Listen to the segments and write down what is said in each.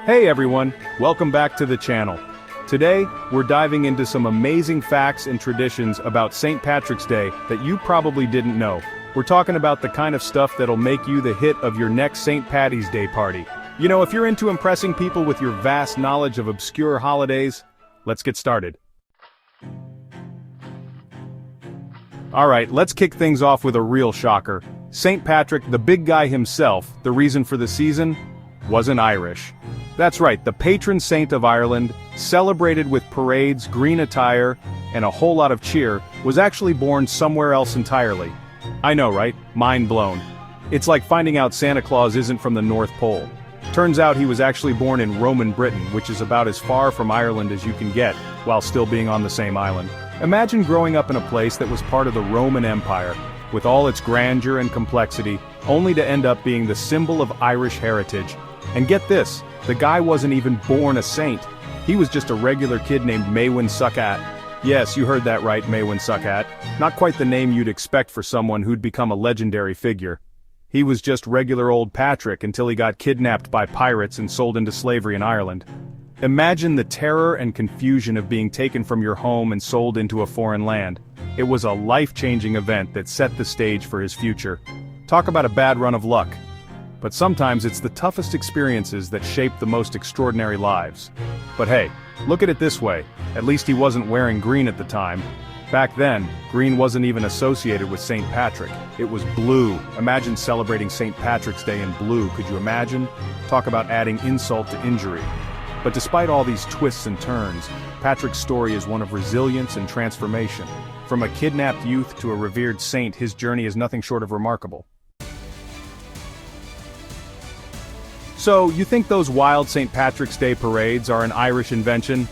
Hey everyone, welcome back to the channel. Today, we're diving into some amazing facts and traditions about St. Patrick's Day that you probably didn't know. We're talking about the kind of stuff that'll make you the hit of your next St. Patty's Day party. You know, if you're into impressing people with your vast knowledge of obscure holidays, let's get started. Alright, let's kick things off with a real shocker. St. Patrick, the big guy himself, the reason for the season, wasn't Irish. That's right, the patron saint of Ireland, celebrated with parades, green attire, and a whole lot of cheer, was actually born somewhere else entirely. I know, right? Mind blown. It's like finding out Santa Claus isn't from the North Pole. Turns out he was actually born in Roman Britain, which is about as far from Ireland as you can get, while still being on the same island. Imagine growing up in a place that was part of the Roman Empire, with all its grandeur and complexity, only to end up being the symbol of Irish heritage. And get this, the guy wasn't even born a saint. He was just a regular kid named Maewyn Succat. Yes, you heard that right, Maewyn Succat. Not quite the name you'd expect for someone who'd become a legendary figure. He was just regular old Patrick until he got kidnapped by pirates and sold into slavery in Ireland. Imagine the terror and confusion of being taken from your home and sold into a foreign land. It was a life-changing event that set the stage for his future. Talk about a bad run of luck. But sometimes it's the toughest experiences that shape the most extraordinary lives. But hey, look at it this way, at least he wasn't wearing green at the time. Back then, green wasn't even associated with St. Patrick, it was blue. Imagine celebrating St. Patrick's Day in blue, could you imagine? Talk about adding insult to injury. But despite all these twists and turns, Patrick's story is one of resilience and transformation. From a kidnapped youth to a revered saint, his journey is nothing short of remarkable. So, you think those wild St. Patrick's Day parades are an Irish invention?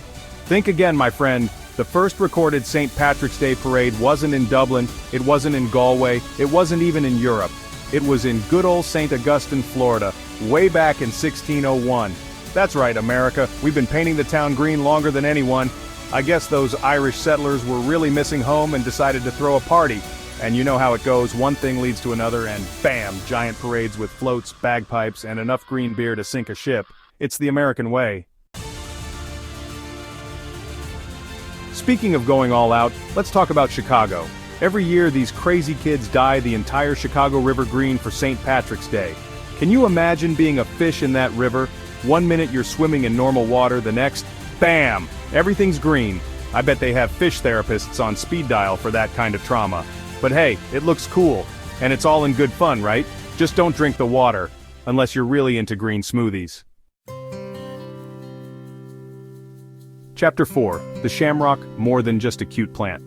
Think again, my friend. The first recorded St. Patrick's Day parade wasn't in Dublin, it wasn't in Galway, it wasn't even in Europe. It was in good old St. Augustine, Florida, way back in 1601. That's right, America, we've been painting the town green longer than anyone. I guess those Irish settlers were really missing home and decided to throw a party. And you know how it goes, one thing leads to another and bam, giant parades with floats, bagpipes, and enough green beer to sink a ship. It's the American way. Speaking of going all out, let's talk about Chicago. Every year these crazy kids dye the entire Chicago River green for St. Patrick's Day. Can you imagine being a fish in that river? One minute you're swimming in normal water, the next, bam, everything's green. I bet they have fish therapists on speed dial for that kind of trauma. But hey, it looks cool, and it's all in good fun, right? Just don't drink the water, unless you're really into green smoothies. Chapter 4, the Shamrock, more than just a cute plant.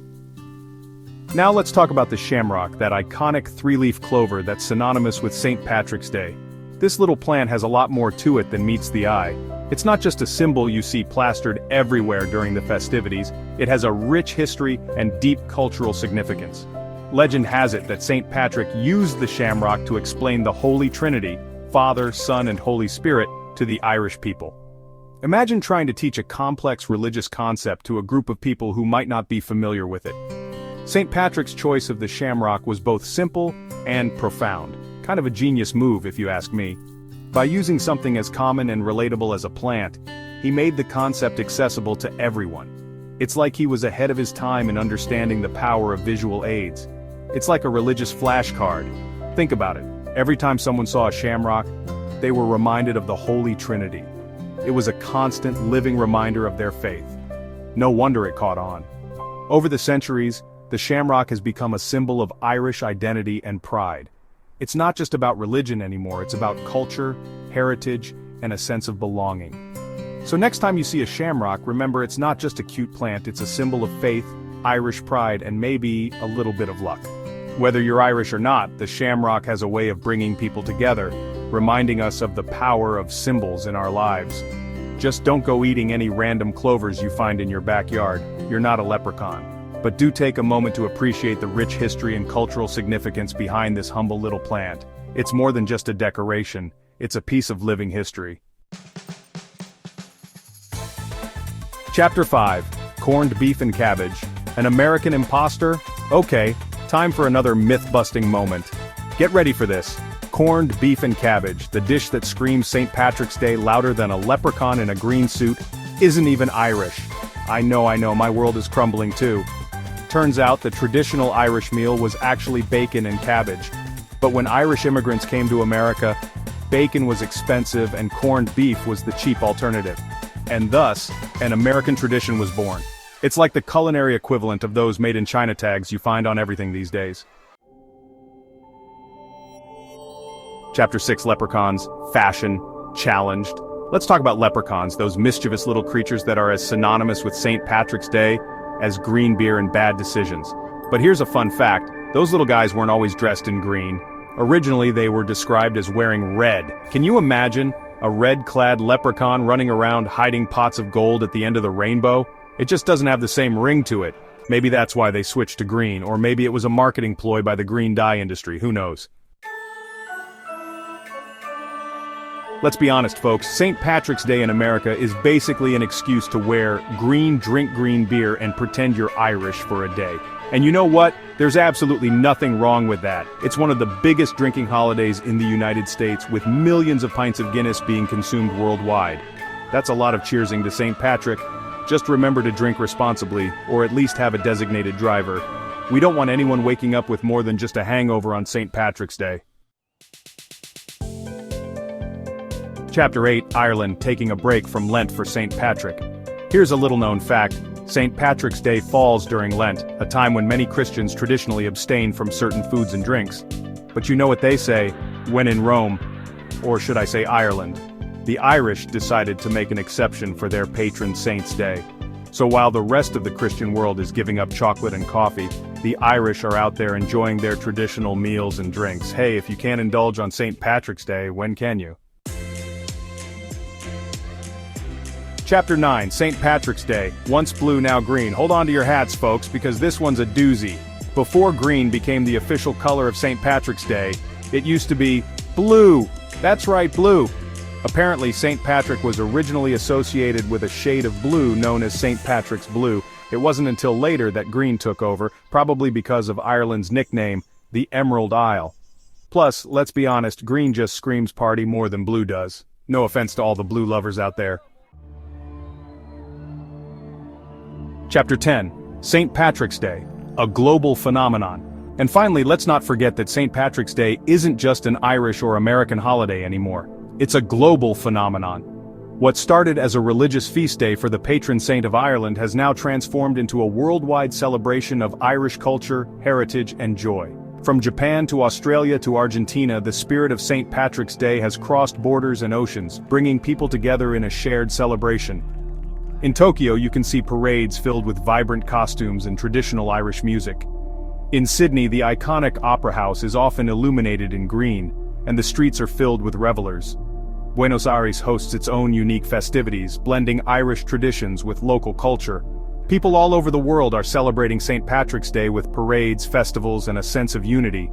Now let's talk about the shamrock, that iconic three-leaf clover that's synonymous with St. Patrick's Day. This little plant has a lot more to it than meets the eye. It's not just a symbol you see plastered everywhere during the festivities, it has a rich history and deep cultural significance. Legend has it that St. Patrick used the shamrock to explain the Holy Trinity, Father, Son, and Holy Spirit, to the Irish people. Imagine trying to teach a complex religious concept to a group of people who might not be familiar with it. St. Patrick's choice of the shamrock was both simple and profound. Kind of a genius move, if you ask me. By using something as common and relatable as a plant, he made the concept accessible to everyone. It's like he was ahead of his time in understanding the power of visual aids. It's like a religious flashcard. Think about it. Every time someone saw a shamrock, they were reminded of the Holy Trinity. It was a constant, living reminder of their faith. No wonder it caught on. Over the centuries, the shamrock has become a symbol of Irish identity and pride. It's not just about religion anymore, it's about culture, heritage, and a sense of belonging. So next time you see a shamrock, remember it's not just a cute plant, it's a symbol of faith, Irish pride, and maybe a little bit of luck. Whether you're Irish or not, the shamrock has a way of bringing people together, reminding us of the power of symbols in our lives. Just don't go eating any random clovers you find in your backyard, you're not a leprechaun. But do take a moment to appreciate the rich history and cultural significance behind this humble little plant. It's more than just a decoration, it's a piece of living history. Chapter 5, Corned Beef and Cabbage. An American imposter? Okay, time for another myth-busting moment. Get ready for this. Corned beef and cabbage, the dish that screams St. Patrick's Day louder than a leprechaun in a green suit, isn't even Irish. I know, my world is crumbling too. Turns out the traditional Irish meal was actually bacon and cabbage. But when Irish immigrants came to America, bacon was expensive and corned beef was the cheap alternative. And thus, an American tradition was born. It's like the culinary equivalent of those made in China tags you find on everything these days. Chapter 6: Leprechauns, Fashion, Challenged. Let's talk about leprechauns, those mischievous little creatures that are as synonymous with St. Patrick's Day as green beer and bad decisions. But here's a fun fact, those little guys weren't always dressed in green. Originally they were described as wearing red. Can you imagine a red-clad leprechaun running around hiding pots of gold at the end of the rainbow? It just doesn't have the same ring to it. Maybe that's why they switched to green, or maybe it was a marketing ploy by the green dye industry, who knows? Let's be honest, folks, St. Patrick's Day in America is basically an excuse to wear green, drink green beer, and pretend you're Irish for a day. And you know what? There's absolutely nothing wrong with that. It's one of the biggest drinking holidays in the United States, with millions of pints of Guinness being consumed worldwide. That's a lot of cheersing to St. Patrick. Just remember to drink responsibly, or at least have a designated driver. We don't want anyone waking up with more than just a hangover on St. Patrick's Day. Chapter 8: Ireland, taking a break from Lent for St. Patrick. Here's a little-known fact. St. Patrick's Day falls during Lent, a time when many Christians traditionally abstain from certain foods and drinks. But you know what they say, when in Rome, or should I say Ireland, the Irish decided to make an exception for their patron saint's day. So while the rest of the Christian world is giving up chocolate and coffee, the Irish are out there enjoying their traditional meals and drinks. Hey, if you can't indulge on St. Patrick's Day, when can you? Chapter 9: St. Patrick's Day, once blue now green. Hold on to your hats, folks, because this one's a doozy. Before green became the official color of St. Patrick's Day, it used to be blue. That's right, blue. Apparently, St. Patrick was originally associated with a shade of blue known as St. Patrick's Blue. It wasn't until later that green took over, probably because of Ireland's nickname, the Emerald Isle. Plus, let's be honest, green just screams party more than blue does. No offense to all the blue lovers out there. Chapter 10: St. Patrick's Day, a global phenomenon. And finally, let's not forget that St. Patrick's Day isn't just an Irish or American holiday anymore. It's a global phenomenon. What started as a religious feast day for the patron saint of Ireland has now transformed into a worldwide celebration of Irish culture, heritage, and joy. From Japan to Australia to Argentina, the spirit of St. Patrick's Day has crossed borders and oceans, bringing people together in a shared celebration. In Tokyo, you can see parades filled with vibrant costumes and traditional Irish music. In Sydney, the iconic Opera House is often illuminated in green, and the streets are filled with revelers. Buenos Aires hosts its own unique festivities, blending Irish traditions with local culture. People all over the world are celebrating St. Patrick's Day with parades, festivals, and a sense of unity.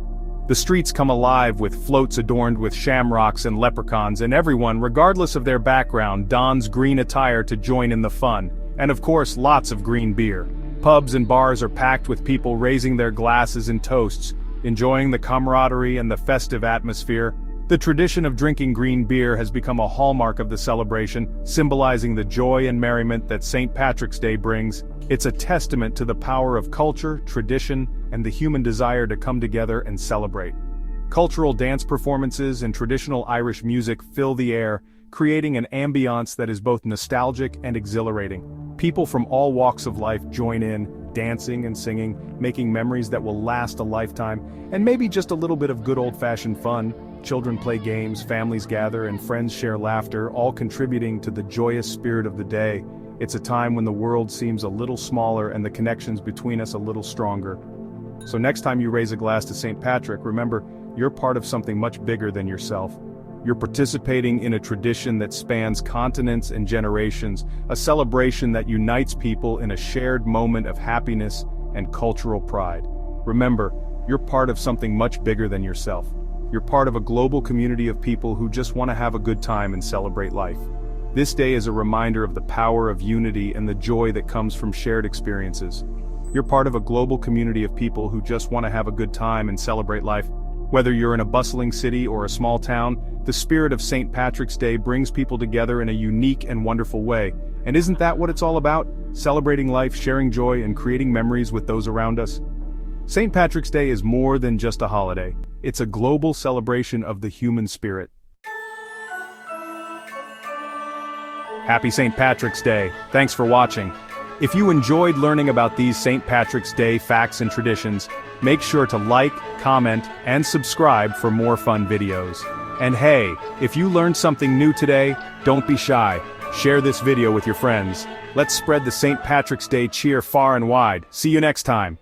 The streets come alive with floats adorned with shamrocks and leprechauns, and everyone, regardless of their background, dons green attire to join in the fun. And of course, lots of green beer. Pubs and bars are packed with people raising their glasses in toasts, enjoying the camaraderie and the festive atmosphere. The tradition of drinking green beer has become a hallmark of the celebration, symbolizing the joy and merriment that St. Patrick's Day brings. It's a testament to the power of culture, tradition, and the human desire to come together and celebrate. Cultural dance performances and traditional Irish music fill the air, creating an ambiance that is both nostalgic and exhilarating. People from all walks of life join in, dancing and singing, making memories that will last a lifetime, and maybe just a little bit of good old-fashioned fun. Children play games, families gather, and friends share laughter, all contributing to the joyous spirit of the day. It's a time when the world seems a little smaller and the connections between us a little stronger. So next time you raise a glass to St. Patrick, remember, you're part of something much bigger than yourself. You're participating in a tradition that spans continents and generations, a celebration that unites people in a shared moment of happiness and cultural pride. Remember, you're part of something much bigger than yourself. You're part of a global community of people who just want to have a good time and celebrate life. This day is a reminder of the power of unity and the joy that comes from shared experiences. You're part of a global community of people who just want to have a good time and celebrate life. Whether you're in a bustling city or a small town, the spirit of St. Patrick's Day brings people together in a unique and wonderful way. And isn't that what it's all about? Celebrating life, sharing joy, and creating memories with those around us? St. Patrick's Day is more than just a holiday. It's a global celebration of the human spirit. Happy St. Patrick's Day. Thanks for watching. If you enjoyed learning about these St. Patrick's Day facts and traditions, make sure to like, comment, and subscribe for more fun videos. And hey, if you learned something new today, don't be shy. Share this video with your friends. Let's spread the St. Patrick's Day cheer far and wide. See you next time.